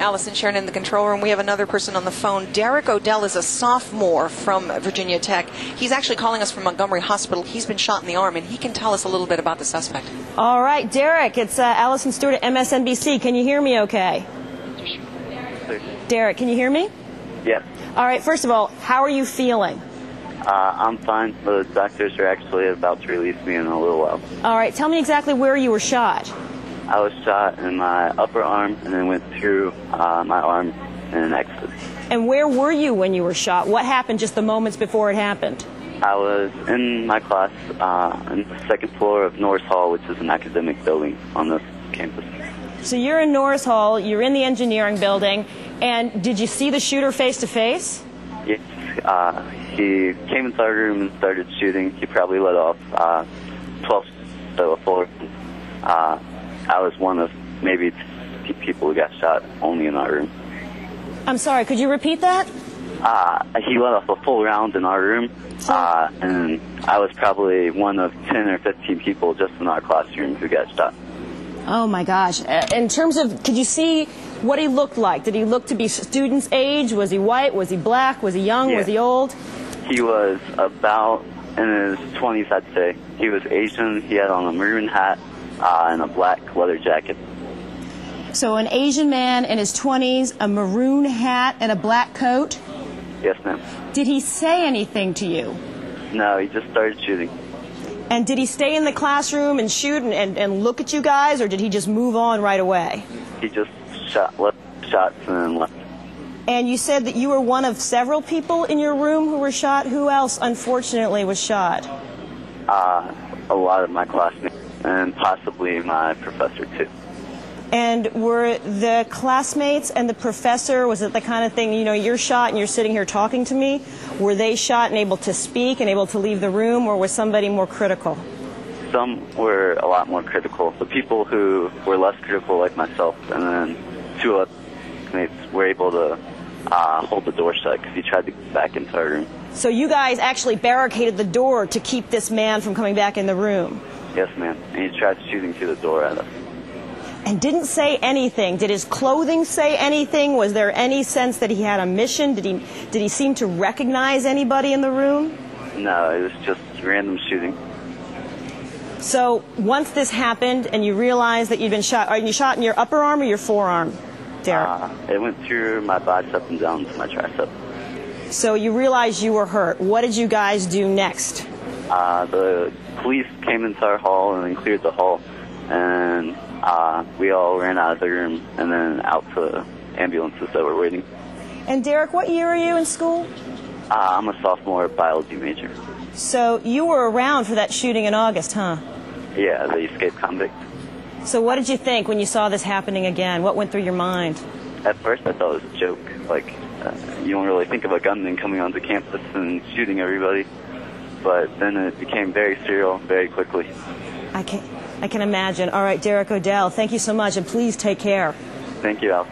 Allison Sharon in the control room. We have another person on the phone. Derek O'Dell is a sophomore from Virginia Tech. He's actually calling us from Montgomery Hospital. He's been shot in the arm, and he can tell us a little bit about the suspect. All right, Derek, it's Allison Stewart at MSNBC. Can you hear me okay? Derek, can you hear me? Yes. All right, first of all, how are you feeling? I'm fine. The doctors are actually about to release me in a little while. All right, tell me exactly where you were shot. I was shot in my upper arm and then went through my arm in an exit. And where were you when you were shot? What happened just the moments before it happened? I was in my class on the second floor of Norris Hall, which is an academic building on this campus. So you're in Norris Hall, you're in the engineering building, and did you see the shooter face to face? Yes. He came into our room and started shooting. He probably let off 12 to 4. I was one of maybe 2 people who got shot only in our room. I'm sorry, could you repeat that? He let off a full round in our room, and I was probably one of 10 or 15 people just in our classroom who got shot. Oh my gosh. In terms of, could you see what he looked like? Did he look to be student's age? Was he white? Was he black? Was he young? Yeah. Was he old? He was about in his 20s, I'd say. He was Asian. He had on a maroon hat and a black leather jacket. So an Asian man in his 20s, a maroon hat, and a black coat? Yes, ma'am. Did he say anything to you? No, he just started shooting. And did he stay in the classroom and shoot and look at you guys, or did he just move on right away? He just left shots and then left. And you said that you were one of several people in your room who were shot. Who else, unfortunately, was shot? A lot of my classmates and possibly my professor, too. And were the classmates and the professor, was it the kind of thing, you know, you're shot and you're sitting here talking to me? Were they shot and able to speak and able to leave the room, or was somebody more critical? Some were a lot more critical. The people who were less critical, like myself, and then 2 other mates were able to hold the door shut because he tried to get back into our room. So you guys actually barricaded the door to keep this man from coming back in the room? Yes, ma'am. And he tried shooting through the door at us. And didn't say anything. Did his clothing say anything? Was there any sense that he had a mission? Did he seem to recognize anybody in the room? No, it was just random shooting. So once this happened and you realized that you'd been shot, are you shot in your upper arm or your forearm, Derek? It went through my bicep and down to my tricep. So you realized you were hurt. What did you guys do next? The police came into our hall and then cleared the hall, and we all ran out of the room and then out to ambulances that were waiting. And Derek, what year are you in school? I'm a sophomore biology major. So you were around for that shooting in August, huh? Yeah, the escaped convict. So what did you think when you saw this happening again? What went through your mind? At first I thought it was a joke. Like, you don't really think of a gunman coming onto campus and shooting everybody. But then it became very surreal very quickly. I can imagine. All right, Derek O'Dell, thank you so much, and please take care. Thank you, Al.